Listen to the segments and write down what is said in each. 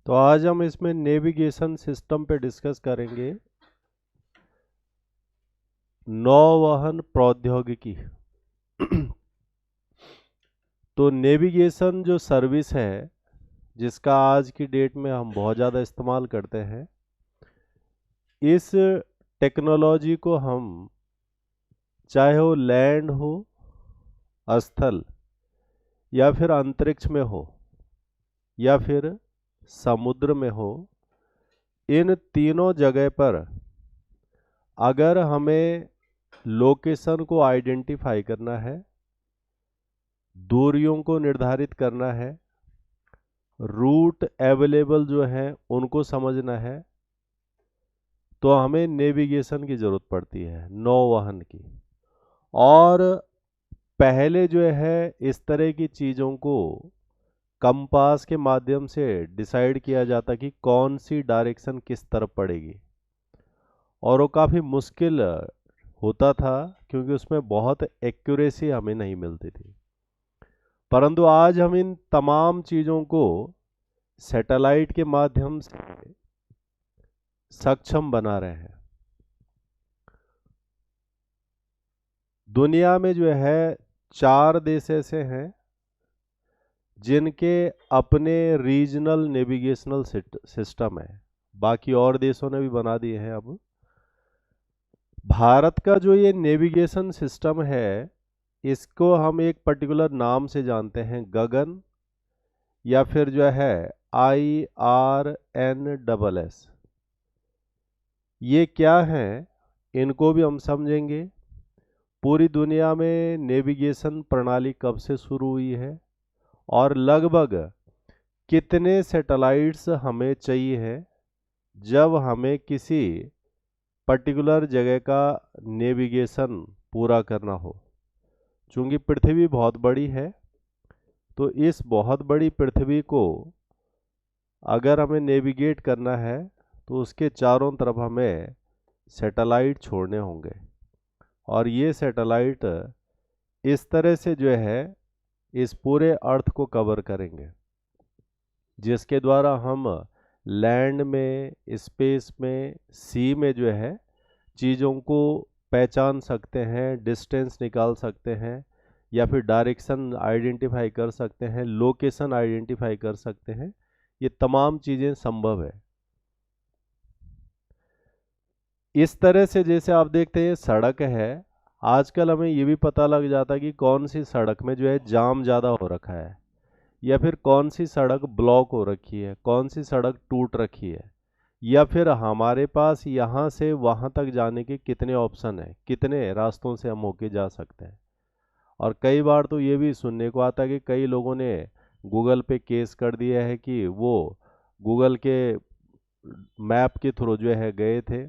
तो आज हम इसमें नेविगेशन सिस्टम पे डिस्कस करेंगे नौवहन प्रौद्योगिकी। तो नेविगेशन जो सर्विस है जिसका आज की डेट में हम बहुत ज़्यादा इस्तेमाल करते हैं, इस टेक्नोलॉजी को हम चाहे वो लैंड हो, स्थल या फिर अंतरिक्ष में हो या फिर समुद्र में हो, इन तीनों जगह पर अगर हमें लोकेशन को आइडेंटिफाई करना है, दूरियों को निर्धारित करना है, रूट अवेलेबल जो है उनको समझना है, तो हमें नेविगेशन की ज़रूरत पड़ती है, नौवहन की। और पहले जो है इस तरह की चीज़ों को कंपास के माध्यम से डिसाइड किया जाता कि कौन सी डायरेक्शन किस तरफ पड़ेगी, और वो काफ़ी मुश्किल होता था क्योंकि उसमें बहुत एक्यूरेसी हमें नहीं मिलती थी। परंतु आज हम इन तमाम चीज़ों को सैटेलाइट के माध्यम से सक्षम बना रहे हैं। दुनिया में जो है 4 देश ऐसे हैं जिनके अपने रीजनल नेविगेशनल सिस्टम है, बाकी और देशों ने भी बना दिए हैं। अब भारत का जो ये नेविगेशन सिस्टम है, इसको हम एक पर्टिकुलर नाम से जानते हैं, गगन, या फिर जो है IRNSS। ये क्या है इनको भी हम समझेंगे। पूरी दुनिया में नेविगेशन प्रणाली कब से शुरू हुई है और लगभग कितने सैटेलाइट्स हमें चाहिए है जब हमें किसी पर्टिकुलर जगह का नेविगेशन पूरा करना हो। चूँकि पृथ्वी बहुत बड़ी है, तो इस बहुत बड़ी पृथ्वी को अगर हमें नेविगेट करना है तो उसके चारों तरफ हमें सैटेलाइट छोड़ने होंगे, और ये सैटेलाइट इस तरह से जो है इस पूरे अर्थ को कवर करेंगे, जिसके द्वारा हम लैंड में, स्पेस में, सी में जो है चीज़ों को पहचान सकते हैं, डिस्टेंस निकाल सकते हैं, या फिर डायरेक्शन आइडेंटिफाई कर सकते हैं, लोकेशन आइडेंटिफाई कर सकते हैं। ये तमाम चीज़ें संभव है। इस तरह से जैसे आप देखते हैं सड़क है, आजकल हमें ये भी पता लग जाता है कि कौन सी सड़क में जो है जाम ज़्यादा हो रखा है, या फिर कौन सी सड़क ब्लॉक हो रखी है, कौन सी सड़क टूट रखी है, या फिर हमारे पास यहाँ से वहाँ तक जाने के कितने ऑप्शन हैं, कितने रास्तों से हम होके जा सकते हैं। और कई बार तो ये भी सुनने को आता है कि कई लोगों ने गूगल पे केस कर दिया है कि वो गूगल के मैप के थ्रू जो है गए थे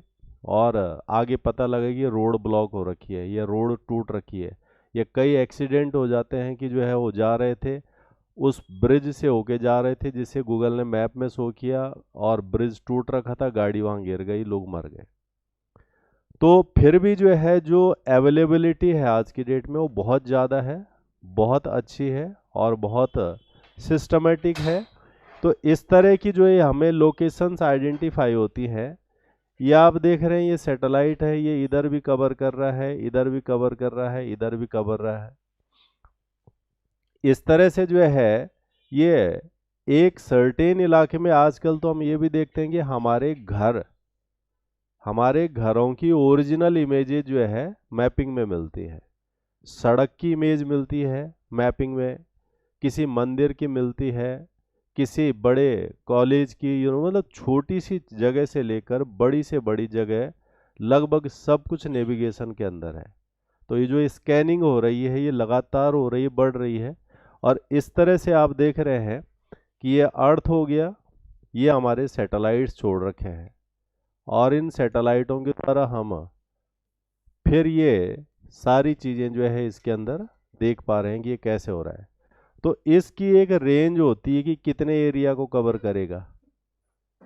और आगे पता लगा कि रोड ब्लॉक हो रखी है या रोड टूट रखी है, या कई एक्सीडेंट हो जाते हैं कि जो है वो जा रहे थे, उस ब्रिज से होके जा रहे थे जिसे गूगल ने मैप में शो किया, और ब्रिज टूट रखा था, गाड़ी वहाँ गिर गई, लोग मर गए। तो फिर भी जो है जो अवेलेबिलिटी है आज की डेट में वो बहुत ज़्यादा है, बहुत अच्छी है और बहुत सिस्टमेटिक है। तो इस तरह की जो है हमें लोकेशंस आइडेंटिफाई होती है। ये आप देख रहे हैं, ये सैटेलाइट है, ये इधर भी कवर कर रहा है, इधर भी कवर कर रहा है, इधर भी कवर रहा है। इस तरह से जो है ये एक सर्टेन इलाके में, आजकल तो हम ये भी देखते हैं कि हमारे घरों की ओरिजिनल इमेजेज जो है मैपिंग में मिलती है, सड़क की इमेज मिलती है मैपिंग में, किसी मंदिर की मिलती है, किसी बड़े कॉलेज की, मतलब छोटी सी जगह से लेकर बड़ी से बड़ी जगह लगभग सब कुछ नेविगेशन के अंदर है। तो ये जो स्कैनिंग हो रही है ये लगातार हो रही है, बढ़ रही है। और इस तरह से आप देख रहे हैं कि ये अर्थ हो गया, ये हमारे सैटेलाइट्स छोड़ रखे हैं, और इन सैटेलाइटों के द्वारा हम फिर ये सारी चीज़ें जो है इसके अंदर देख पा रहे हैं कि ये कैसे हो रहा है। तो इसकी एक रेंज होती है कि कितने एरिया को कवर करेगा।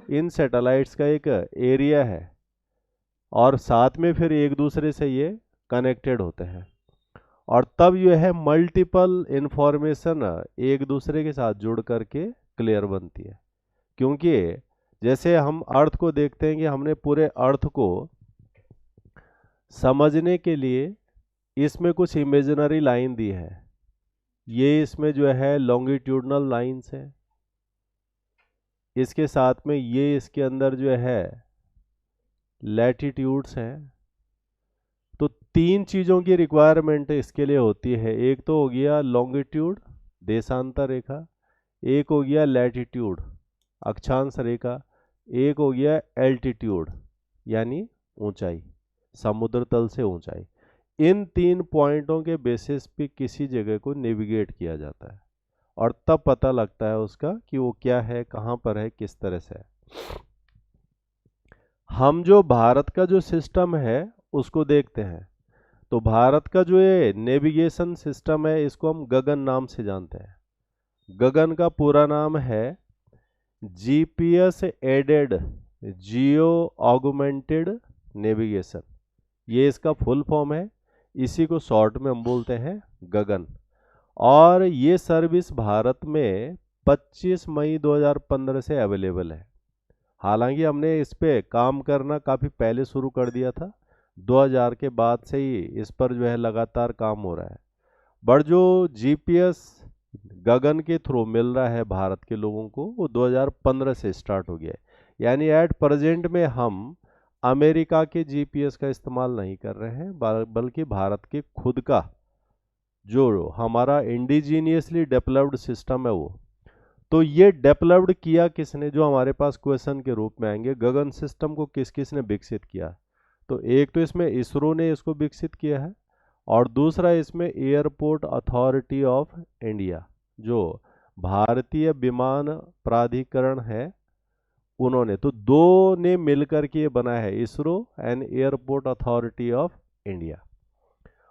इन सैटेलाइट्स का एक एरिया है, और साथ में फिर एक दूसरे से ये कनेक्टेड होते हैं, और तब यह है मल्टीपल इंफॉर्मेशन एक दूसरे के साथ जुड़ करके क्लियर बनती है। क्योंकि जैसे हम अर्थ को देखते हैं कि हमने पूरे अर्थ को समझने के लिए इसमें कुछ इमेजिनरी लाइन दी है। ये इसमें जो है लॉन्गिट्यूडनल लाइंस है, इसके साथ में ये इसके अंदर जो है लैटिट्यूड्स हैं। तो तीन चीज़ों की रिक्वायरमेंट इसके लिए होती है। एक तो हो गया लॉन्गिट्यूड देशांतर रेखा, एक हो गया लैटिट्यूड अक्षांश रेखा, एक हो गया एल्टीट्यूड यानी ऊंचाई, समुद्र तल से ऊंचाई। इन तीन पॉइंटों के बेसिस पे किसी जगह को नेविगेट किया जाता है और तब पता लगता है उसका कि वो क्या है, कहाँ पर है, किस तरह से है। हम जो भारत का जो सिस्टम है उसको देखते हैं। तो भारत का जो ये नेविगेशन सिस्टम है इसको हम गगन नाम से जानते हैं। गगन का पूरा नाम है GPS aided geo augmented navigation, ये इसका फुल फॉर्म है। इसी को शॉर्ट में हम बोलते हैं गगन। और ये सर्विस भारत में 25 मई 2015 से अवेलेबल है। हालांकि हमने इस पे काम करना काफ़ी पहले शुरू कर दिया था, 2000 के बाद से ही इस पर जो है लगातार काम हो रहा है। बट जो जीपीएस गगन के थ्रू मिल रहा है भारत के लोगों को वो 2015 से स्टार्ट हो गया है। यानी एट प्रेजेंट में हम अमेरिका के जीपीएस का इस्तेमाल नहीं कर रहे हैं, बल्कि भारत के खुद का जो हमारा इंडिजीनियसली डेवलप्ड सिस्टम है वो। तो ये डेवलप्ड किया किसने, जो हमारे पास क्वेश्चन के रूप में आएंगे, गगन सिस्टम को किस किस ने विकसित किया। तो एक तो इसमें इसरो ने इसको विकसित किया है और दूसरा इसमें एयरपोर्ट अथॉरिटी ऑफ इंडिया जो भारतीय विमान प्राधिकरण है उन्होंने, तो दो ने मिलकर के ये बना है, ISRO and airport authority of India.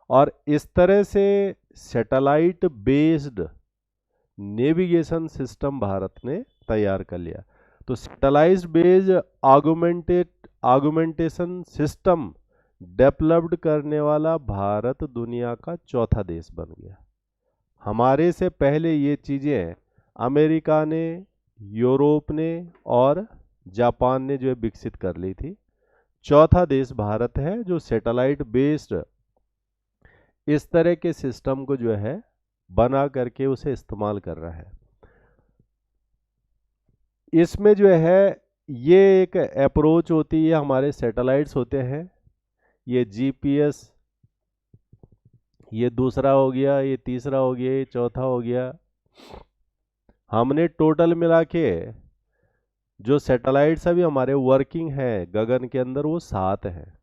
और इस तरह से satellite based navigation system Bharat ने तैयार कर लिया। तो सैटेलाइट बेस्ड आगुमेंटेशन सिस्टम डेवलप्ड करने वाला भारत दुनिया का चौथा देश बन गया। हमारे से पहले ये चीज़ें अमेरिका ने, यूरोप ने और जापान ने जो है विकसित कर ली थी। चौथा देश भारत है जो सैटेलाइट बेस्ड इस तरह के सिस्टम को जो है बना करके उसे इस्तेमाल कर रहा है। इसमें जो है ये एक अप्रोच होती है, हमारे सैटेलाइट्स होते हैं, ये जीपीएस, ये दूसरा हो गया, ये तीसरा हो गया, ये चौथा हो गया। हमने टोटल मिला के जो सैटेलाइट्स अभी हमारे वर्किंग है गगन के अंदर वो 7 हैं।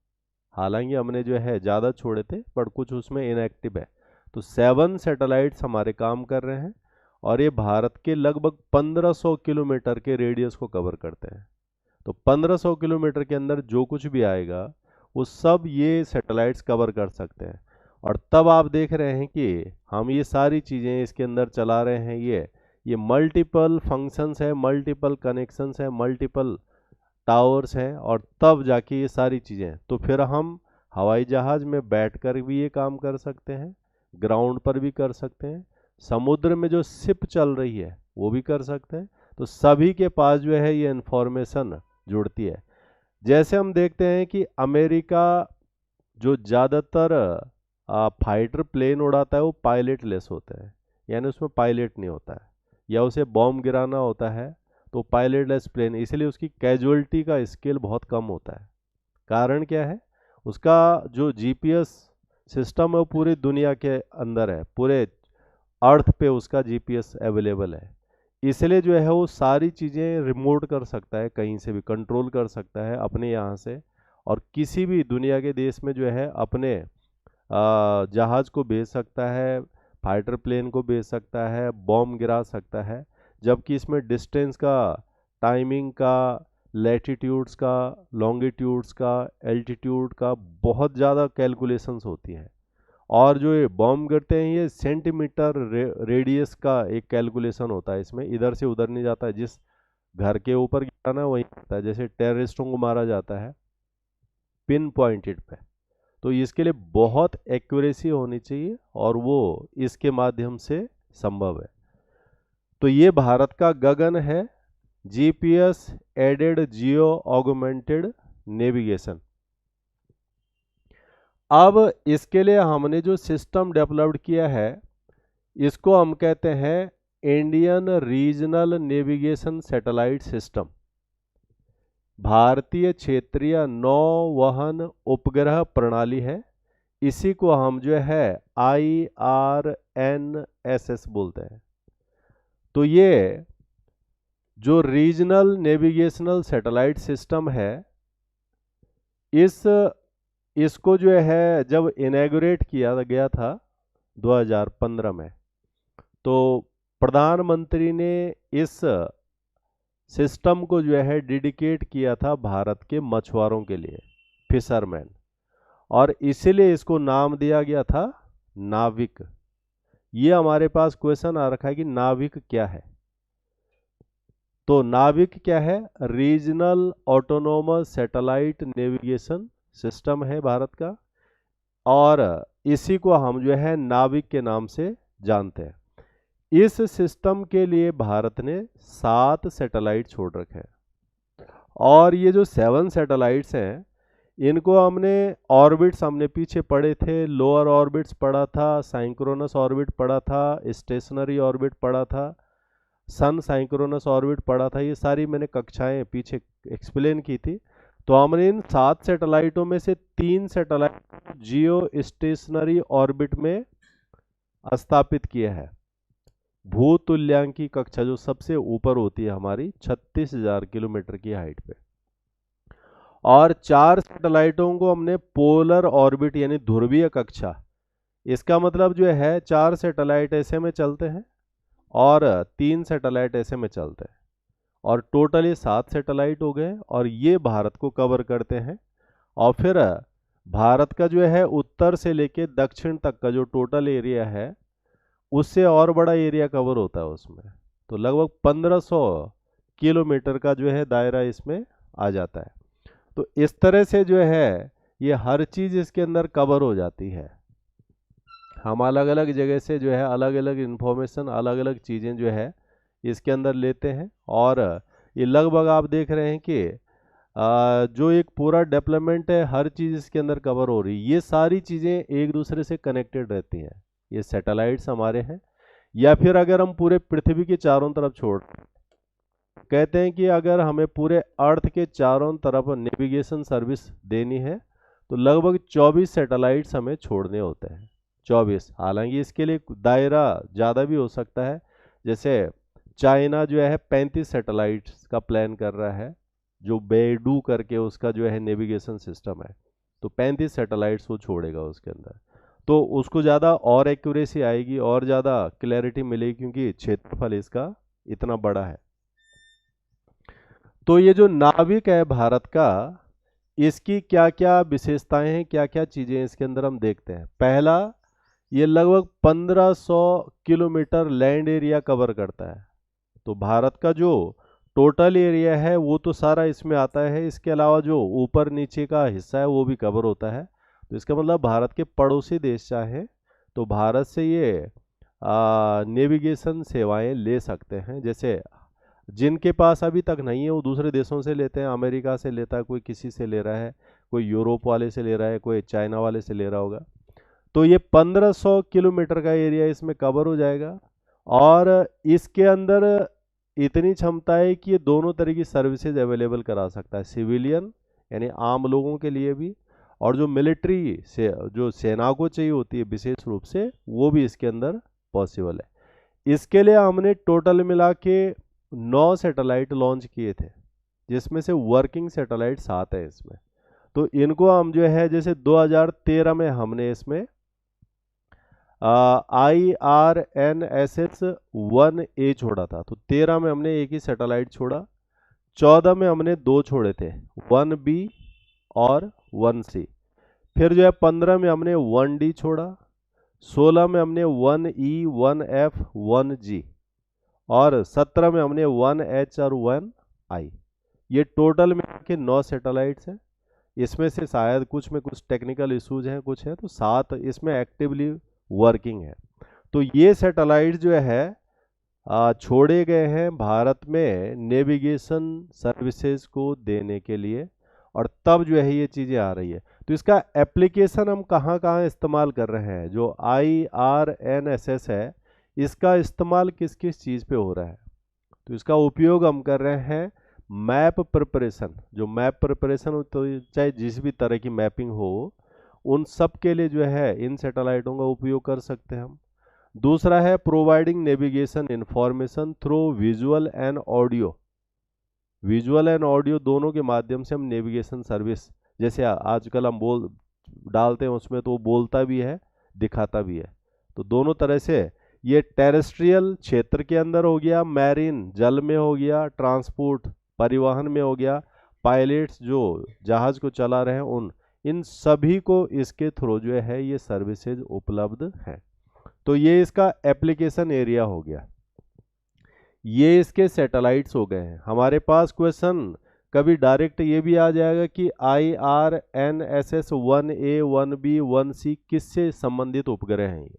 हालांकि हमने जो है ज़्यादा छोड़े थे पर कुछ उसमें इनएक्टिव है। तो 7 सैटेलाइट्स हमारे काम कर रहे हैं और ये भारत के लगभग 1500 किलोमीटर के रेडियस को कवर करते हैं। तो 1500 किलोमीटर के अंदर जो कुछ भी आएगा वो सब ये सैटेलाइट्स कवर कर सकते हैं। और तब आप देख रहे हैं कि हम ये सारी चीज़ें इसके अंदर चला रहे हैं। ये मल्टीपल फंक्शंस है, मल्टीपल कनेक्शंस है, मल्टीपल टावर्स हैं और तब जाके ये सारी चीज़ें। तो फिर हम हवाई जहाज़ में बैठकर भी ये काम कर सकते हैं, ग्राउंड पर भी कर सकते हैं, समुद्र में जो शिप चल रही है वो भी कर सकते हैं। तो सभी के पास जो है ये इन्फॉर्मेशन जुड़ती है। जैसे हम देखते हैं कि अमेरिका जो ज़्यादातर फाइटर प्लेन उड़ाता है वो पायलट लेस होता है, यानी उसमें पायलट नहीं होता है, या उसे बॉम्ब गिराना होता है तो पायलट लेस प्लेन, इसलिए उसकी कैजुअलिटी का स्केल बहुत कम होता है। कारण क्या है, उसका जो जीपीएस सिस्टम है वो पूरी दुनिया के अंदर है, पूरे अर्थ पे उसका जीपीएस अवेलेबल है। इसलिए जो है वो सारी चीज़ें रिमोट कर सकता है, कहीं से भी कंट्रोल कर सकता है अपने यहाँ से, और किसी भी दुनिया के देश में जो है अपने जहाज़ को भेज सकता है, फाइटर प्लेन को भेज सकता है, बॉम्ब गिरा सकता है। जबकि इसमें डिस्टेंस का, टाइमिंग का, लैटिट्यूड्स का, लॉन्गिट्यूड्स का, एल्टीट्यूड का बहुत ज़्यादा कैलकुलेशंस होती हैं। और जो ये बॉम्ब गिरते हैं ये सेंटीमीटर रेडियस का एक कैलकुलेशन होता है, इसमें इधर से उधर नहीं जाता है, जिस घर के ऊपर गिराना वहीं होता है। जैसे टेररिस्टों को मारा जाता है पिन पॉइंटेड पे, तो इसके लिए बहुत एक्यूरेसी होनी चाहिए और वो इसके माध्यम से संभव है। तो ये भारत का गगन है GPS aided geo augmented navigation. अब इसके लिए हमने जो सिस्टम डेवलप्ड किया है इसको हम कहते हैं Indian regional navigation satellite system. भारतीय क्षेत्रीय नौवहन उपग्रह प्रणाली है। इसी को हम जो है IRNSS बोलते हैं। तो ये जो रीजनल नेविगेशनल सैटेलाइट सिस्टम है इसको जो है जब इनॉग्रेट किया गया था 2015 में, तो प्रधानमंत्री ने इस सिस्टम को जो है डेडिकेट किया था भारत के मछुआरों के लिए, फिशरमैन, और इसीलिए इसको नाम दिया गया था नाविक। ये हमारे पास क्वेश्चन आ रखा है कि नाविक क्या है। तो नाविक क्या है? Regional autonomous satellite navigation system है भारत का, और इसी को हम जो है नाविक के नाम से जानते हैं। इस सिस्टम के लिए भारत ने 7 सैटेलाइट छोड़ रखे हैं, और ये जो 7 सैटेलाइट्स हैं इनको हमने ऑर्बिट्स हमने पीछे पढ़े थे। लोअर ऑर्बिट्स पढ़ा था, साइंक्रोनस ऑर्बिट पढ़ा था, स्टेशनरी ऑर्बिट पढ़ा था, सन साइंक्रोनस ऑर्बिट पढ़ा था। ये सारी मैंने कक्षाएं पीछे एक्सप्लेन की थी। तो हमने इन 7 सैटेलाइटों में से 3 सैटेलाइट जियो स्टेशनरी ऑर्बिट में स्थापित किया है। भूतुल्यांकी कक्षा जो सबसे ऊपर होती है हमारी 36,000 किलोमीटर की हाइट पे, और 4 सैटेलाइटों को हमने पोलर ऑर्बिट यानी ध्रुवीय कक्षा। इसका मतलब जो है 4 सैटेलाइट ऐसे में चलते हैं और 3 सैटेलाइट ऐसे में चलते हैं, और टोटल ये 7 सैटेलाइट हो गए, और ये भारत को कवर करते हैं। और फिर भारत का जो है उत्तर से लेके दक्षिण तक का जो टोटल एरिया है उससे और बड़ा एरिया कवर होता है उसमें। तो लगभग 1500 किलोमीटर का जो है दायरा इसमें आ जाता है। तो इस तरह से जो है ये हर चीज़ इसके अंदर कवर हो जाती है। हम अलग अलग जगह से जो है अलग अलग इन्फॉर्मेशन, अलग अलग चीज़ें जो है इसके अंदर लेते हैं, और ये लगभग आप देख रहे हैं कि जो एक पूरा डेवलपमेंट है, हर चीज़ इसके अंदर कवर हो रही है। ये सारी चीज़ें एक दूसरे से कनेक्टेड रहती हैं। ये सैटेलाइट्स हमारे हैं, या फिर अगर हम पूरे पृथ्वी के चारों तरफ छोड़, कहते हैं कि अगर हमें पूरे अर्थ के चारों तरफ नेविगेशन सर्विस देनी है तो लगभग 24 सैटेलाइट्स हमें छोड़ने होते हैं। 24, हालांकि इसके लिए दायरा ज़्यादा भी हो सकता है। जैसे चाइना जो है 35 सैटेलाइट्स का प्लान कर रहा है, जो बेडू करके उसका जो है नेविगेशन सिस्टम है, तो 35 सैटेलाइट्स वो छोड़ेगा उसके अंदर। तो उसको ज़्यादा और एक्यूरेसी आएगी और ज़्यादा क्लैरिटी मिलेगी, क्योंकि क्षेत्रफल इसका इतना बड़ा है। तो ये जो नाविक है भारत का, इसकी क्या क्या विशेषताएं हैं, क्या क्या चीज़ें इसके अंदर हम देखते हैं। पहला, ये लगभग 1500 किलोमीटर लैंड एरिया कवर करता है। तो भारत का जो टोटल एरिया है वो तो सारा इसमें आता है, इसके अलावा जो ऊपर नीचे का हिस्सा है वो भी कवर होता है। तो इसका मतलब भारत के पड़ोसी देश चाहे तो भारत से ये नेविगेशन सेवाएं ले सकते हैं। जैसे जिनके पास अभी तक नहीं है वो दूसरे देशों से लेते हैं, अमेरिका से लेता है, कोई किसी से ले रहा है, कोई यूरोप वाले से ले रहा है, कोई चाइना वाले से ले रहा होगा। तो ये 1500 किलोमीटर का एरिया इसमें कवर हो जाएगा, और इसके अंदर इतनी क्षमता है कि ये दोनों तरह की सर्विसेज अवेलेबल करा सकता है, सिविलियन यानी आम लोगों के लिए भी, और जो मिलिट्री से जो सेना को चाहिए होती है विशेष रूप से, वो भी इसके अंदर पॉसिबल है। इसके लिए हमने टोटल मिला के 9 सैटेलाइट लॉन्च किए थे, जिसमें से वर्किंग सैटेलाइट 7 है इसमें। तो इनको हम जो है जैसे 2013 में हमने इसमें IRNSS 1A छोड़ा था, तो 13 में हमने एक ही सैटेलाइट छोड़ा, 14 में हमने 2 छोड़े थे, 1B और 1C। फिर जो है 15 में हमने 1D छोड़ा, 16 में हमने 1E 1F 1G, और 17 में हमने 1H और 1I। ये टोटल में के 9 सैटेलाइट्स हैं। इसमें से शायद कुछ में कुछ टेक्निकल इश्यूज हैं, कुछ है, तो 7 इसमें एक्टिवली वर्किंग है। तो ये सैटेलाइट जो है छोड़े गए हैं भारत में नेविगेशन सर्विसेज को देने के लिए, और तब जो है ये चीज़ें आ रही है। तो इसका एप्लीकेशन हम कहाँ कहाँ इस्तेमाल कर रहे हैं? जो IRNSS है, इसका इस्तेमाल किस किस चीज़ पे हो रहा है? तो इसका उपयोग हम कर रहे हैं मैप प्रिपरेशन। जो मैप प्रिपरेशन, तो चाहे जिस भी तरह की मैपिंग हो, उन सब के लिए जो है इन सैटेलाइटों का उपयोग कर सकते हैं हम। दूसरा है providing navigation information through visual and audio. Visual and audio दोनों के माध्यम से हम नेविगेशन सर्विस, जैसे आजकल हम बोल डालते हैं उसमें, तो वो बोलता भी है, दिखाता भी है। तो दोनों तरह से ये टेरेस्ट्रियल क्षेत्र के अंदर हो गया, मैरीन जल में हो गया, ट्रांसपोर्ट परिवहन में हो गया, पायलट्स जो जहाज को चला रहे हैं उन इन सभी को इसके थ्रू जो है ये सर्विसेज उपलब्ध है। तो ये इसका एप्लीकेशन एरिया हो गया, ये इसके सैटेलाइट्स हो गए हैं। हमारे पास क्वेश्चन कभी डायरेक्ट ये भी आ जाएगा कि IRNSS 1A 1B 1C किससे संबंधित उपग्रह हैं ये,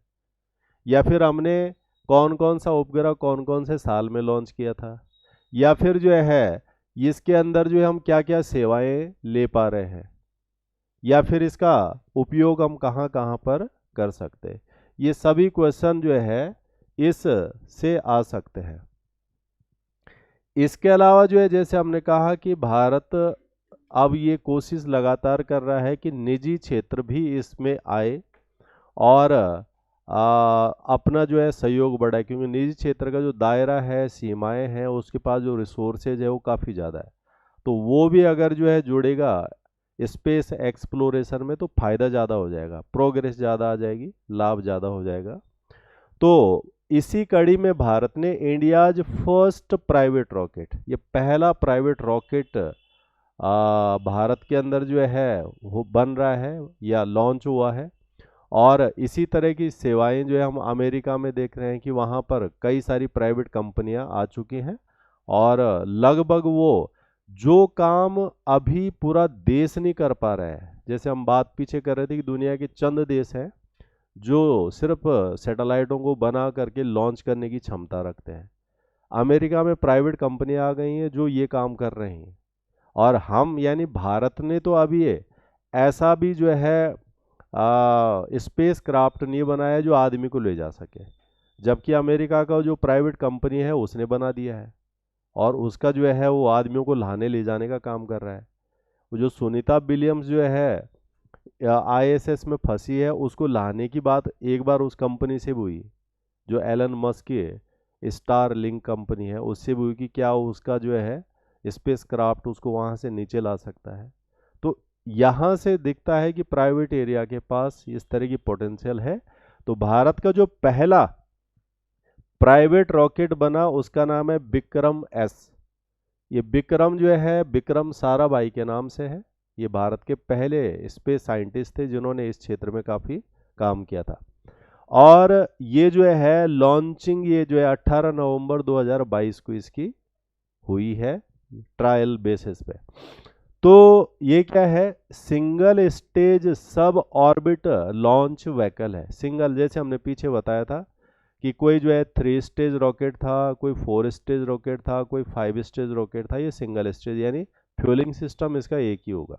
या फिर हमने कौन कौन सा उपग्रह कौन कौन से साल में लॉन्च किया था, या फिर जो है इसके अंदर जो है हम क्या क्या सेवाएं ले पा रहे हैं, या फिर इसका उपयोग हम कहाँ कहाँ पर कर सकते हैं। ये सभी क्वेश्चन जो है इस से आ सकते हैं। इसके अलावा जो है जैसे हमने कहा कि भारत अब ये कोशिश लगातार कर रहा है कि निजी क्षेत्र भी इसमें आए और अपना जो है सहयोग बढ़ाए, क्योंकि निजी क्षेत्र का जो दायरा है, सीमाएं हैं, उसके पास जो रिसोर्सेज है वो काफ़ी ज़्यादा है। तो वो भी अगर जो है जुड़ेगा स्पेस एक्सप्लोरेशन में, तो फ़ायदा ज़्यादा हो जाएगा, प्रोग्रेस ज़्यादा आ जाएगी, लाभ ज़्यादा हो जाएगा। तो इसी कड़ी में भारत ने इंडियाज फर्स्ट प्राइवेट रॉकेट, ये पहला प्राइवेट रॉकेट भारत के अंदर जो है वो बन रहा है या लॉन्च हुआ है। और इसी तरह की सेवाएं जो है हम अमेरिका में देख रहे हैं कि वहाँ पर कई सारी प्राइवेट कंपनियां आ चुकी हैं, और लगभग वो जो काम अभी पूरा देश नहीं कर पा रहा है, जैसे हम बात पीछे कर रहे थे कि दुनिया के चंद देश हैं जो सिर्फ सैटेलाइटों को बना करके लॉन्च करने की क्षमता रखते हैं, अमेरिका में प्राइवेट कंपनियां आ गई हैं जो ये काम कर रही हैं। और हम यानी भारत ने तो अभी ऐसा भी जो है स्पेस क्राफ्ट नहीं बनाया जो आदमी को ले जा सके, जबकि अमेरिका का जो प्राइवेट कंपनी है उसने बना दिया है, और उसका जो है वो आदमियों को लाने ले जाने का काम कर रहा है। वो जो सुनीता विलियम्स जो है ISS में फंसी है, उसको लाने की बात एक बार उस कंपनी से भी हुई, जो एलन मस्क की स्टार लिंक कंपनी है, उससे भी हुई कि क्या उसका जो है स्पेस क्राफ्ट उसको वहाँ से नीचे ला सकता है। तो यहाँ से दिखता है कि प्राइवेट एरिया के पास इस तरह की पोटेंशियल है। तो भारत का जो पहला प्राइवेट रॉकेट बना उसका नाम है विक्रम-S। ये विक्रम जो है विक्रम साराभाई के नाम से है। ये भारत के पहले स्पेस साइंटिस्ट थे जिन्होंने इस क्षेत्र में काफ़ी काम किया था। और ये जो है लॉन्चिंग ये जो है 18 नवंबर 2022 को इसकी हुई है ट्रायल बेसिस पे। तो ये क्या है, सिंगल स्टेज सब ऑर्बिट लॉन्च व्हीकल है। सिंगल, जैसे हमने पीछे बताया था कि कोई जो है 3 स्टेज रॉकेट था, कोई 4 स्टेज रॉकेट था, कोई 5 स्टेज रॉकेट था, ये सिंगल स्टेज यानी फ्यूलिंग सिस्टम इसका एक ही होगा।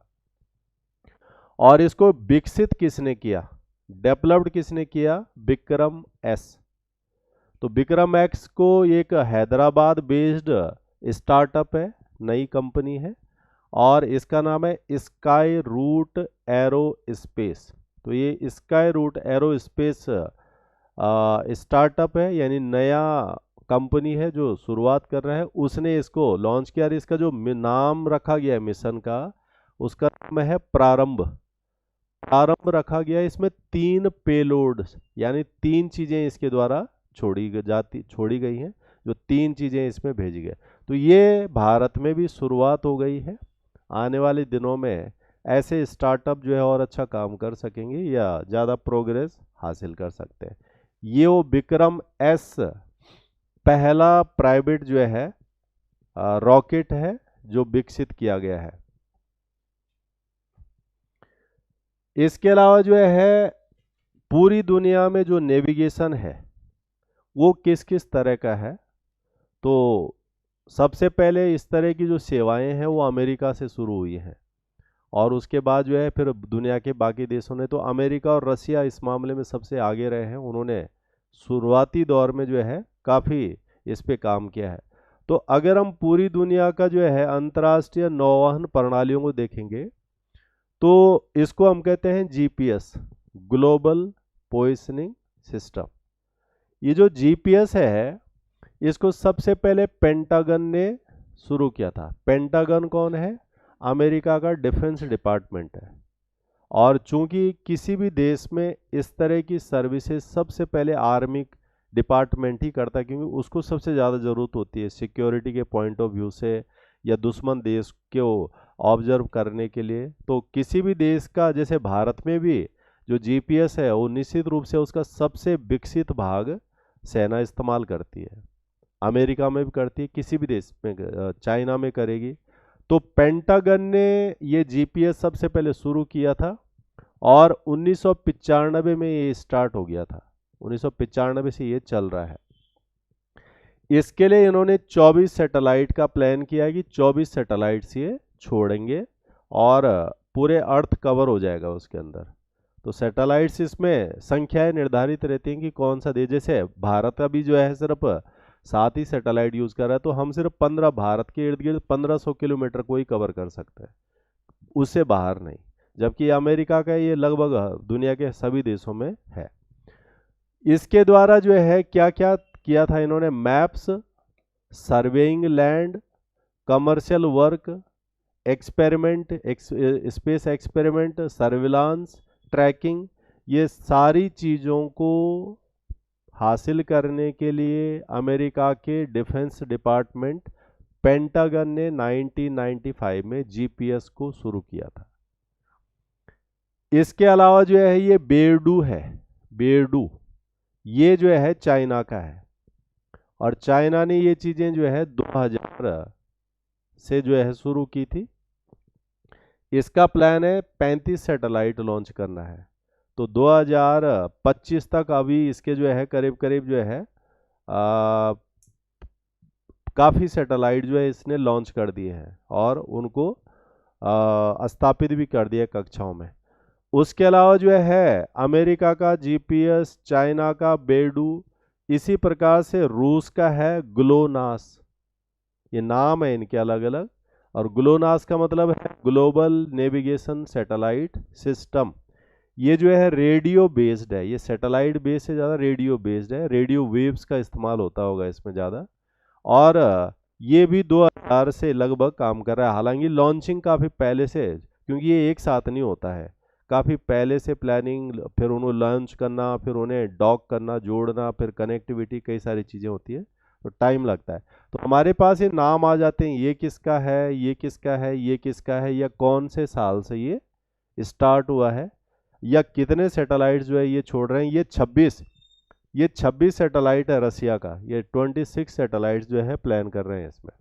और इसको विकसित किसने किया, डेवलप्ड किसने किया, विक्रम-S। तो विक्रम-X को एक हैदराबाद बेस्ड स्टार्टअप है, नई कंपनी है, और इसका नाम है स्काई रूट एरोस्पेस। तो ये स्काई रूट एरोस्पेस स्टार्टअप है, यानी नया कंपनी है जो शुरुआत कर रहा है, उसने इसको लॉन्च किया। और इसका जो नाम रखा गया है मिशन का, उसका नाम है प्रारंभ। प्रारंभ रखा गया है। इसमें 3 पेलोड यानी 3 चीज़ें इसके द्वारा छोड़ी गई हैं, जो 3 चीज़ें इसमें भेजी गई। तो ये भारत में भी शुरुआत हो गई है। आने वाले दिनों में ऐसे स्टार्टअप जो है और अच्छा काम कर सकेंगे या ज़्यादा प्रोग्रेस हासिल कर सकते हैं। ये वो विक्रम-S पहला प्राइवेट जो है रॉकेट है जो विकसित किया गया है। इसके अलावा जो है पूरी दुनिया में जो नेविगेशन है वो किस किस तरह का है, तो सबसे पहले इस तरह की जो सेवाएं हैं वो अमेरिका से शुरू हुई हैं, और उसके बाद जो है फिर दुनिया के बाकी देशों ने, तो अमेरिका और रसिया इस मामले में सबसे आगे रहे हैं। उन्होंने शुरुआती दौर में जो है काफ़ी इस पे काम किया है। तो अगर हम पूरी दुनिया का जो है अंतर्राष्ट्रीय नौवहन प्रणालियों को देखेंगे तो इसको हम कहते हैं जीपीएस, ग्लोबल पोजिशनिंग सिस्टम। ये जो जीपीएस है इसको सबसे पहले पेंटागन ने शुरू किया था। पेंटागन कौन है? अमेरिका का डिफेंस डिपार्टमेंट है। और चूंकि किसी भी देश में इस तरह की सर्विसेज सबसे पहले आर्मी डिपार्टमेंट ही करता है, क्योंकि उसको सबसे ज़्यादा ज़रूरत होती है सिक्योरिटी के पॉइंट ऑफ व्यू से, या दुश्मन देश को ऑब्जर्व करने के लिए। तो किसी भी देश का, जैसे भारत में भी जो जीपीएस है वो निश्चित रूप से उसका सबसे विकसित भाग सेना इस्तेमाल करती है। अमेरिका में भी करती है, किसी भी देश में, चाइना में करेगी। तो पेंटागन ने ये जीपीएस सबसे पहले शुरू किया था और 1995 में ये स्टार्ट हो गया था। 1995 से ये चल रहा है। इसके लिए इन्होंने 24 सैटेलाइट का प्लान किया है कि 24 सैटेलाइट्स ये छोड़ेंगे और पूरे अर्थ कवर हो जाएगा उसके अंदर। तो सैटेलाइट्स इसमें संख्याएं निर्धारित रहती हैं कि कौन सा देश, जैसे भारत का भी जो है सिर्फ 7 ही सैटेलाइट यूज कर रहा है, तो हम सिर्फ 15, भारत के इर्द गिर्द 1500 किलोमीटर को ही कवर कर सकते हैं, उससे बाहर नहीं। जबकि अमेरिका का ये लगभग दुनिया के सभी देशों में है। इसके द्वारा जो है क्या क्या किया था इन्होंने? Maps, surveying land, commercial work, experiment, space experiment, surveillance, tracking, ये सारी चीज़ों को हासिल करने के लिए अमेरिका के डिफेंस डिपार्टमेंट पेंटागन ने 1995 में जीपीएस को शुरू किया था। इसके अलावा जो है ये बेयरडू है, बेयरडू ये जो है चाइना का है, और चाइना ने ये चीज़ें जो है 2000 से जो है शुरू की थी। इसका प्लान है 35 सैटेलाइट लॉन्च करना है। तो 2025 तक अभी इसके जो है करीब करीब जो है काफ़ी सैटेलाइट जो है इसने लॉन्च कर दिए हैं और उनको स्थापित भी कर दिया कक्षाओं में। उसके अलावा जो है अमेरिका का जीपीएस, चाइना का बेयरडू, इसी प्रकार से रूस का है ग्लोनास। ये नाम है इनके अलग अलग, और ग्लोनास का मतलब है ग्लोबल नेविगेशन सैटेलाइट सिस्टम। ये जो है रेडियो बेस्ड है, ये सैटेलाइट बेस्ड से ज़्यादा रेडियो बेस्ड है, रेडियो वेव्स का इस्तेमाल होता होगा इसमें ज़्यादा। और ये भी 2000 से लगभग काम कर रहा है। हालांकि लॉन्चिंग काफ़ी पहले से, क्योंकि ये एक साथ नहीं होता है, काफ़ी पहले से प्लानिंग, फिर उन्हें लॉन्च करना, फिर उन्हें डॉक करना, जोड़ना, फिर कनेक्टिविटी, कई सारी चीज़ें होती है, तो टाइम लगता है। तो हमारे पास ये नाम आ जाते हैं, ये किसका है, ये किसका है, ये किसका है, या कौन से साल से ये स्टार्ट हुआ है, या कितने सैटेलाइट जो है ये छोड़ रहे हैं। ये 26 सैटेलाइट है रसिया का, ये 26 सैटेलाइट जो है प्लान कर रहे हैं इसमें।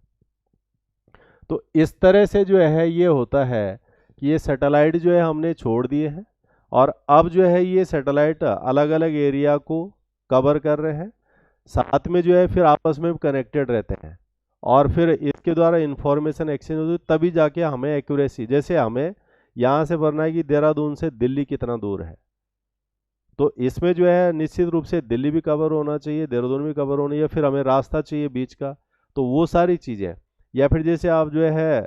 तो इस तरह से जो है ये होता है कि ये सैटेलाइट जो है हमने छोड़ दिए हैं, और अब जो है ये सैटेलाइट अलग अलग एरिया को कवर कर रहे हैं, साथ में जो है फिर आपस में कनेक्टेड रहते हैं, और फिर इसके द्वारा इंफॉर्मेशन एक्सचेंज होती है, तभी जाके हमें एक्यूरेसी, जैसे हमें यहाँ से भरना है कि देहरादून से दिल्ली कितना दूर है, तो इसमें जो है निश्चित रूप से दिल्ली भी कवर होना चाहिए, देहरादून भी कवर होना चाहिए, फिर हमें रास्ता चाहिए बीच का, तो वो सारी चीज़ें। या फिर जैसे आप जो है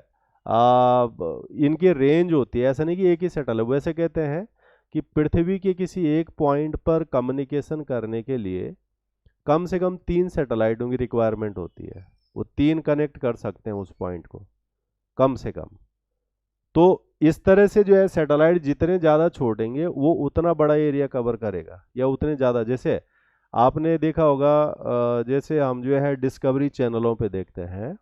इनकी रेंज होती है, ऐसा नहीं कि एक ही सेटल है, वैसे कहते हैं कि पृथ्वी के किसी एक पॉइंट पर कम्युनिकेशन करने के लिए कम से कम 3 सैटेलाइटों की रिक्वायरमेंट होती है। वो 3 कनेक्ट कर सकते हैं उस पॉइंट को कम से कम। तो इस तरह से जो है सैटेलाइट जितने ज़्यादा छोड़ेंगे वो उतना बड़ा एरिया कवर करेगा, या उतने ज़्यादा, जैसे आपने देखा होगा जैसे हम जो है डिस्कवरी चैनलों पे देखते हैं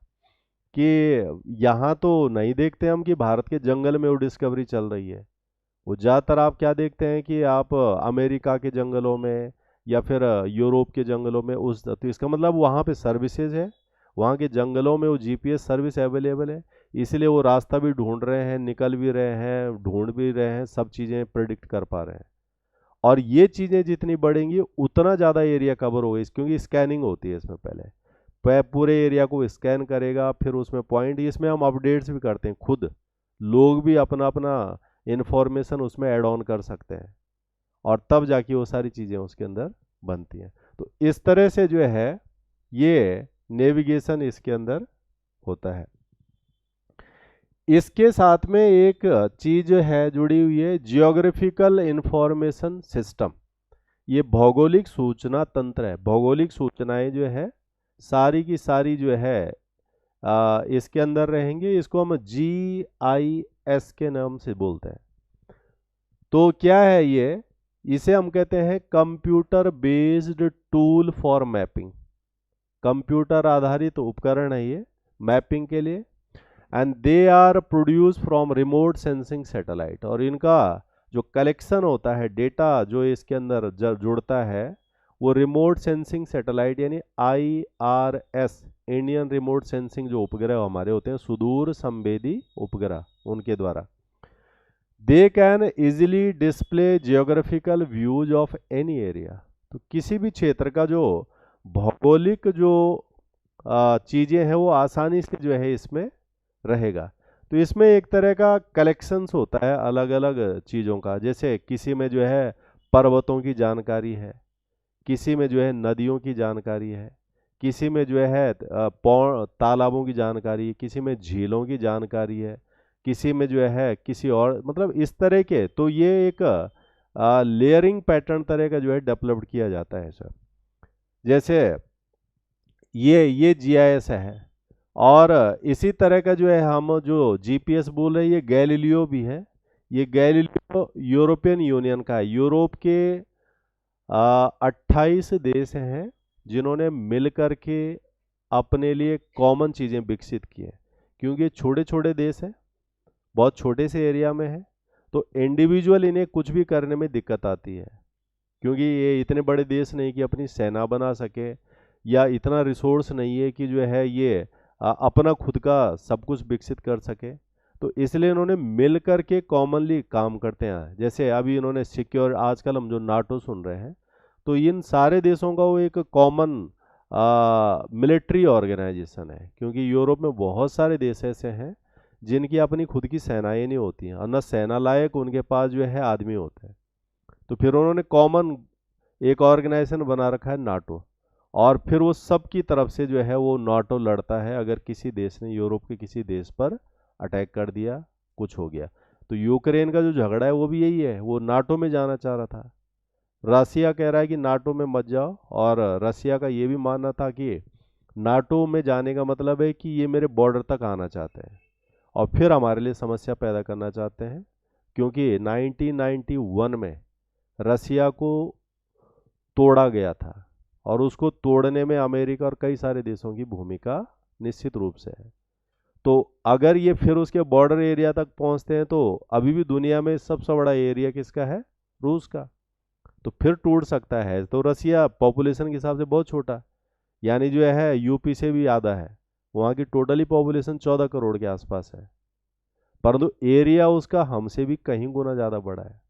कि यहाँ तो नहीं देखते हम कि भारत के जंगल में वो डिस्कवरी चल रही है। वो ज़्यादातर आप क्या देखते हैं कि आप अमेरिका के जंगलों में या फिर यूरोप के जंगलों में, उस तो इसका मतलब वहाँ पे सर्विसेज है, वहाँ के जंगलों में वो जीपीएस सर्विस अवेलेबल है, इसलिए वो रास्ता भी ढूंढ रहे हैं, निकल भी रहे हैं, ढूंढ भी रहे हैं, सब चीज़ें प्रिडिक्ट कर पा रहे हैं। और ये चीज़ें जितनी बढ़ेंगी उतना ज़्यादा एरिया कवर होगा, क्योंकि स्कैनिंग होती है इसमें पहले। पूरे एरिया को स्कैन करेगा, फिर उसमें पॉइंट, इसमें हम अपडेट्स भी करते हैं खुद, लोग भी अपना अपना इंफॉर्मेशन उसमें ऐड ऑन कर सकते हैं, और तब जाके वो सारी चीज़ें उसके अंदर बनती हैं। तो इस तरह से जो है ये नेविगेशन इसके अंदर होता है। इसके साथ में एक चीज है जुड़ी हुई है, जियोग्राफिकल इंफॉर्मेशन सिस्टम। ये भौगोलिक सूचना तंत्र है। भौगोलिक सूचनाएं जो है सारी की सारी जो है इसके अंदर रहेंगे। इसको हम GIS के नाम से बोलते हैं। तो क्या है ये, इसे हम कहते हैं computer based tool for mapping. Computer आधारित उपकरण है ये मैपिंग के लिए। And they are produce from remote sensing satellite. और इनका जो कलेक्शन होता है, डेटा जो इसके अंदर जुड़ता है, वो रिमोट सेंसिंग सैटेलाइट यानी IRS, इंडियन रिमोट सेंसिंग जो उपग्रह हमारे होते हैं, सुदूर संवेदी उपग्रह, उनके द्वारा। They can easily display geographical views of any area. तो किसी भी क्षेत्र का जो भौगोलिक जो चीज़ें हैं वो आसानी से जो है इसमें रहेगा। तो इसमें एक तरह का कलेक्शंस होता है अलग अलग चीज़ों का। जैसे किसी में जो है पर्वतों की जानकारी है, किसी में जो है नदियों की जानकारी है, किसी में जो है तालाबों की जानकारी है, किसी में झीलों की जानकारी है, किसी में जो है किसी और, मतलब इस तरह के। तो ये एक लेयरिंग पैटर्न तरह का जो है डेवलप्ड किया जाता है सर। जैसे ये GIS है। और इसी तरह का जो है हम जो GPS बोल रहे हैं, ये गैलीलियो भी है। ये गैलीलियो यूरोपियन यूनियन का है। यूरोप के 28 देश हैं जिन्होंने मिल कर के अपने लिए कॉमन चीज़ें विकसित की हैं। क्योंकि छोटे छोटे देश हैं, बहुत छोटे से एरिया में है, तो इंडिविजुअल इन्हें कुछ भी करने में दिक्कत आती है। क्योंकि ये इतने बड़े देश नहीं कि अपनी सेना बना सके, या इतना रिसोर्स नहीं है कि जो है ये अपना खुद का सब कुछ विकसित कर सके। तो इसलिए इन्होंने मिल कर के कॉमनली काम करते हैं। जैसे अभी इन्होंने सिक्योर, आजकल हम जो नाटो सुन रहे हैं, तो इन सारे देशों का वो एक कॉमन मिलिट्री ऑर्गेनाइजेशन है। क्योंकि यूरोप में बहुत सारे देश ऐसे हैं जिनकी अपनी खुद की सेनाएं नहीं होती हैं, और न सेना लायक उनके पास जो है आदमी होते हैं। तो फिर उन्होंने कॉमन एक ऑर्गेनाइजेशन बना रखा है नाटो, और फिर वो सब की तरफ से जो है वो नाटो लड़ता है अगर किसी देश ने यूरोप के किसी देश पर अटैक कर दिया, कुछ हो गया। तो यूक्रेन का जो झगड़ा है वो भी यही है, वो नाटो में जाना चाह रहा था। रसिया कह रहा है कि नाटो में मत जाओ, और रसिया का ये भी मानना था कि नाटो में जाने का मतलब है कि ये मेरे बॉर्डर तक आना चाहते हैं और फिर हमारे लिए समस्या पैदा करना चाहते हैं। क्योंकि 1991 में रसिया को तोड़ा गया था, और उसको तोड़ने में अमेरिका और कई सारे देशों की भूमिका निश्चित रूप से है। तो अगर ये फिर उसके बॉर्डर एरिया तक पहुंचते हैं, तो अभी भी दुनिया में सबसे बड़ा एरिया किसका है? रूस का। तो फिर टूट सकता है। तो रसिया पॉपुलेशन के हिसाब से बहुत छोटा, यानी जो है यूपी से भी आधा है। वहाँ की टोटली पॉपुलेशन 14 करोड़ के आसपास है, परंतु एरिया उसका हमसे भी कहीं गुना ज़्यादा बड़ा है।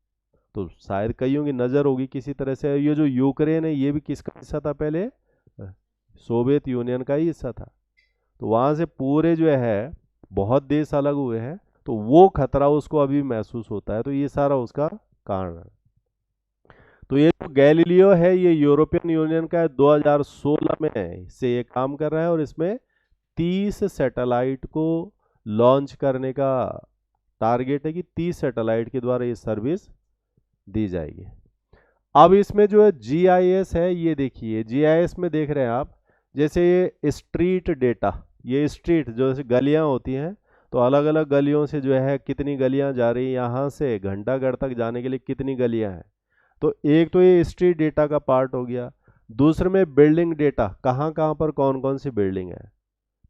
तो शायद कईयों की नज़र होगी किसी तरह से, ये जो यूक्रेन है ये भी किसका हिस्सा था पहले? सोवियत यूनियन का ही हिस्सा था। तो वहाँ से पूरे जो है बहुत देश अलग हुए हैं, तो वो खतरा उसको अभी महसूस होता है। तो ये सारा उसका कारण है। तो ये जो गैलीलियो है ये यूरोपियन यूनियन का है, 2016 में से ये काम कर रहा है, और इसमें 30 सैटेलाइट को लॉन्च करने का टारगेट है कि 30 सैटेलाइट के द्वारा ये सर्विस दी जाएगी। अब इसमें जो है GIS है, ये देखिए GIS में देख रहे हैं आप, जैसे ये स्ट्रीट डेटा, ये स्ट्रीट जो जैसे गलियां होती हैं, तो अलग अलग गलियों से जो है कितनी गलियां जा रही हैं, यहाँ से घंटाघर तक जाने के लिए कितनी गलियां हैं। तो एक तो ये स्ट्रीट डेटा का पार्ट हो गया। दूसरे में बिल्डिंग डेटा, कहाँ कहाँ पर कौन कौन सी बिल्डिंग है।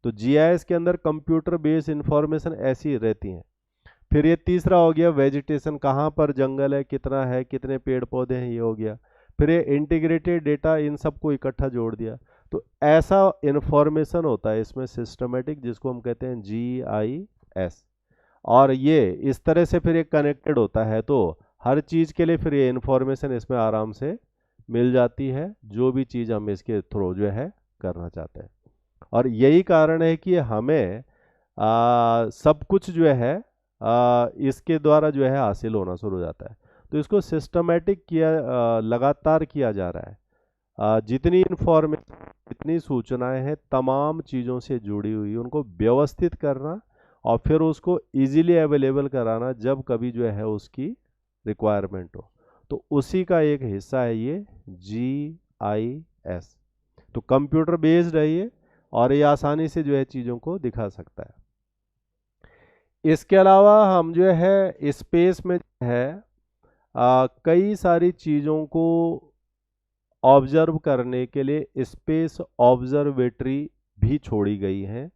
तो GIS के अंदर कंप्यूटर बेस्ड इंफॉर्मेशन ऐसी रहती हैं। फिर ये तीसरा हो गया वेजिटेशन, कहाँ पर जंगल है, कितना है, कितने पेड़ पौधे हैं, ये हो गया। फिर ये इंटीग्रेटेड डेटा, इन सबको इकट्ठा जोड़ दिया। तो ऐसा इंफॉर्मेशन होता है इसमें सिस्टमेटिक, जिसको हम कहते हैं GIS। और ये इस तरह से फिर ये कनेक्टेड होता है, तो हर चीज़ के लिए फिर ये इंफॉर्मेशन इसमें आराम से मिल जाती है, जो भी चीज़ हम इसके थ्रू जो है करना चाहते हैं। और यही कारण है कि हमें सब कुछ जो है इसके द्वारा जो है हासिल होना शुरू हो जाता है। तो इसको सिस्टमेटिक किया लगातार किया जा रहा है। जितनी इंफॉर्मेशन, जितनी सूचनाएं हैं तमाम चीज़ों से जुड़ी हुई, उनको व्यवस्थित करना और फिर उसको इजीली अवेलेबल कराना जब कभी जो है उसकी रिक्वायरमेंट हो। तो उसी का एक हिस्सा है ये GIS। तो कंप्यूटर बेस्ड है ये, और ये आसानी से जो है चीज़ों को दिखा सकता है। इसके अलावा हम जो है स्पेस में जो है कई सारी चीज़ों को ऑब्जर्व करने के लिए स्पेस ऑब्जर्वेटरी भी छोड़ी गई हैं,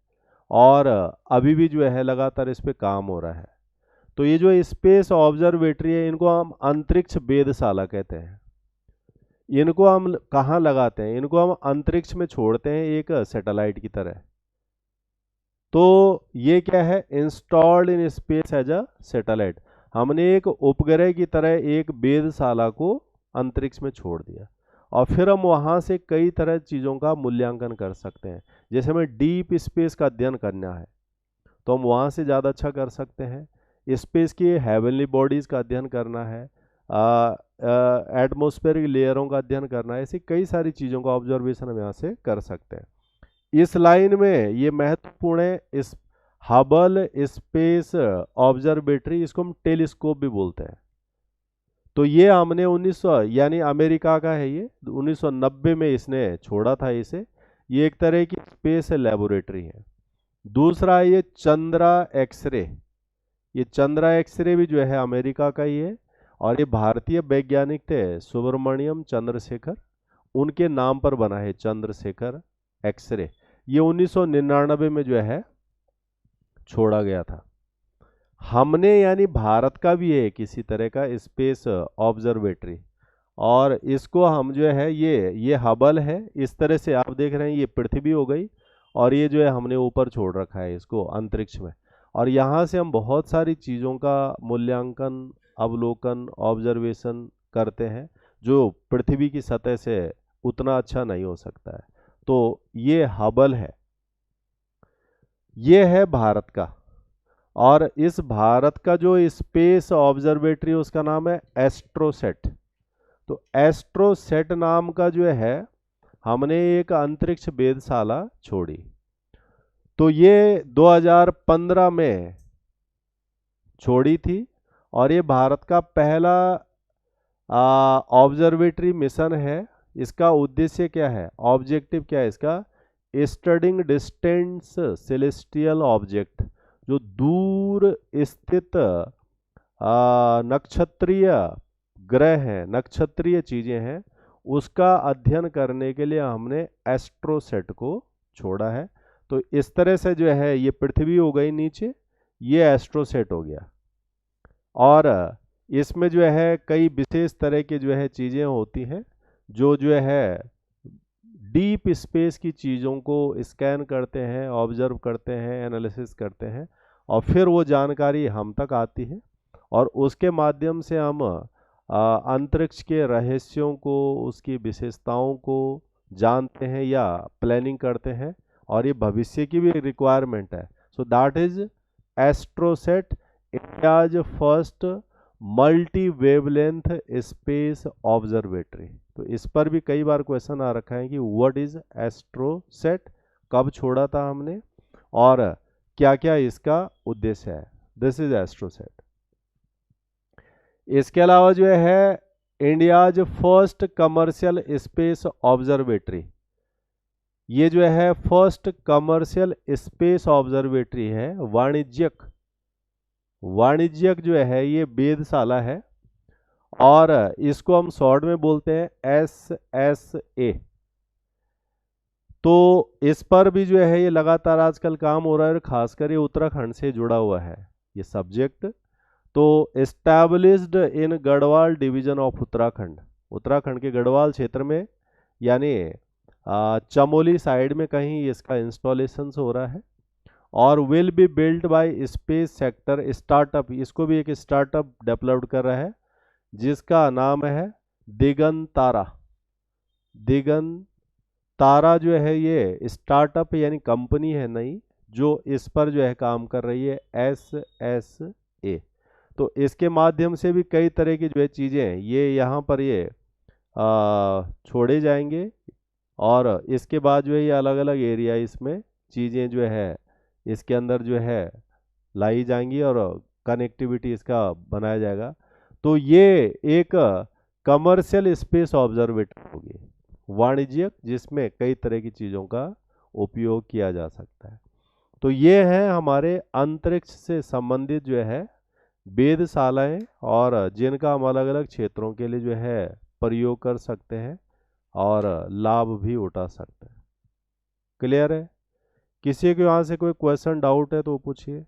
और अभी भी जो है लगातार इस पे काम हो रहा है। तो ये जो स्पेस ऑब्जर्वेटरी है, इनको हम अंतरिक्ष वेधशाला कहते हैं। इनको हम कहाँ लगाते हैं? इनको हम अंतरिक्ष में छोड़ते हैं एक सैटेलाइट की तरह। तो ये क्या है? Installed in space as a satellite. हमने एक उपग्रह की तरह एक वेधशाला को अंतरिक्ष में छोड़ दिया, और फिर हम वहाँ से कई तरह चीज़ों का मूल्यांकन कर सकते हैं। जैसे हमें डीप स्पेस का अध्ययन करना है तो हम वहाँ से ज़्यादा अच्छा कर सकते हैं। स्पेस की हेवनली बॉडीज़ का अध्ययन करना है, एटमॉस्फेरिक लेयरों का अध्ययन करना है, ऐसी कई सारी चीज़ों का ऑब्जर्वेशन हम यहाँ से कर सकते हैं। इस लाइन में ये महत्वपूर्ण है, इस हबल स्पेस ऑब्जर्वेटरी, इसको हम टेलीस्कोप भी बोलते हैं। तो ये हमने 1900 यानी अमेरिका का है, ये 1990 में इसने छोड़ा था इसे। ये एक तरह की स्पेस लेबोरेटरी है। दूसरा ये चंद्रा एक्सरे, ये चंद्रा एक्सरे भी जो है अमेरिका का ही है, और ये भारतीय वैज्ञानिक थे सुब्रमण्यम चंद्रशेखर, उनके नाम पर बना है चंद्रशेखर एक्सरे। ये 1999 में जो है छोड़ा गया था। हमने यानी भारत का भी है किसी तरह का स्पेस ऑब्जर्वेटरी, और इसको हम जो है ये हबल है। इस तरह से आप देख रहे हैं, ये पृथ्वी हो गई, और ये जो है हमने ऊपर छोड़ रखा है इसको अंतरिक्ष में। और यहाँ से हम बहुत सारी चीज़ों का मूल्यांकन, अवलोकन, ऑब्जर्वेशन करते हैं, जो पृथ्वी की सतह से उतना अच्छा नहीं हो सकता है। तो ये हबल है, ये है भारत का। और इस भारत का जो स्पेस ऑब्जर्वेटरी उसका नाम है एस्ट्रोसेट। तो एस्ट्रोसेट नाम का जो है हमने एक अंतरिक्ष वेधशाला छोड़ी। तो ये 2015 में छोड़ी थी, और ये भारत का पहला ऑब्जर्वेटरी मिशन है। इसका उद्देश्य क्या है, ऑब्जेक्टिव क्या है इसका? स्टडिंग डिस्टेंस सेलेस्टियल ऑब्जेक्ट, जो दूर स्थित नक्षत्रीय ग्रह हैं, नक्षत्रीय चीज़ें हैं, उसका अध्ययन करने के लिए हमने एस्ट्रोसेट को छोड़ा है। तो इस तरह से जो है ये पृथ्वी हो गई नीचे, ये एस्ट्रोसेट हो गया। और इसमें जो है कई विशेष तरह के जो है चीज़ें होती हैं, जो है डीप स्पेस की चीज़ों को स्कैन करते हैं, ऑब्जर्व करते हैं, एनालिसिस करते हैं, और फिर वो जानकारी हम तक आती है, और उसके माध्यम से हम अंतरिक्ष के रहस्यों को, उसकी विशेषताओं को जानते हैं या प्लानिंग करते हैं, और ये भविष्य की भी रिक्वायरमेंट है। So that is AstroSat, India's first multi wavelength space observatory. तो इस पर भी कई बार क्वेश्चन आ रखा है कि व्हाट इज एस्ट्रोसेट, कब छोड़ा था हमने, और क्या क्या इसका उद्देश्य है। This is AstroSat. इसके अलावा जो है India's first commercial space observatory, ये जो है फर्स्ट कमर्शियल स्पेस ऑब्जर्वेटरी है, वाणिज्यक जो है ये वेधशाला है, और इसको हम शॉर्ट में बोलते हैं SSA। तो इस पर भी जो है ये लगातार आजकल काम हो रहा है, और खासकर ये उत्तराखंड से जुड़ा हुआ है ये सब्जेक्ट। तो established in Garhwal division of Uttarakhand, Uttarakhand के गढ़वाल क्षेत्र में, यानी चमोली साइड में कहीं इसका इंस्टॉलेशन हो रहा है, और will be built by space sector startup. इसको भी एक स्टार्टअप डेवलप्ड कर रहा है जिसका नाम है दिगंतारा, तारा जो है ये स्टार्टअप यानी कंपनी है नई, जो इस पर जो है काम कर रही है, SSA। तो इसके माध्यम से भी कई तरह की जो है चीज़ें हैं ये यहाँ पर ये छोड़े जाएंगे, और इसके बाद जो है ये अलग अलग एरिया इसमें चीज़ें जो है इसके अंदर जो है लाई जाएंगी और कनेक्टिविटी इसका बनाया जाएगा। तो ये एक कमर्शियल स्पेस ऑब्जर्वेटरी होगी, वाणिज्यिक, जिसमें कई तरह की चीज़ों का उपयोग किया जा सकता है। तो ये है हमारे अंतरिक्ष से संबंधित जो है वेधशालाएं, और जिनका हम अलग अलग क्षेत्रों के लिए जो है प्रयोग कर सकते हैं और लाभ भी उठा सकते हैं। क्लियर है? किसी को यहाँ से कोई क्वेश्चन डाउट है तो पूछिए।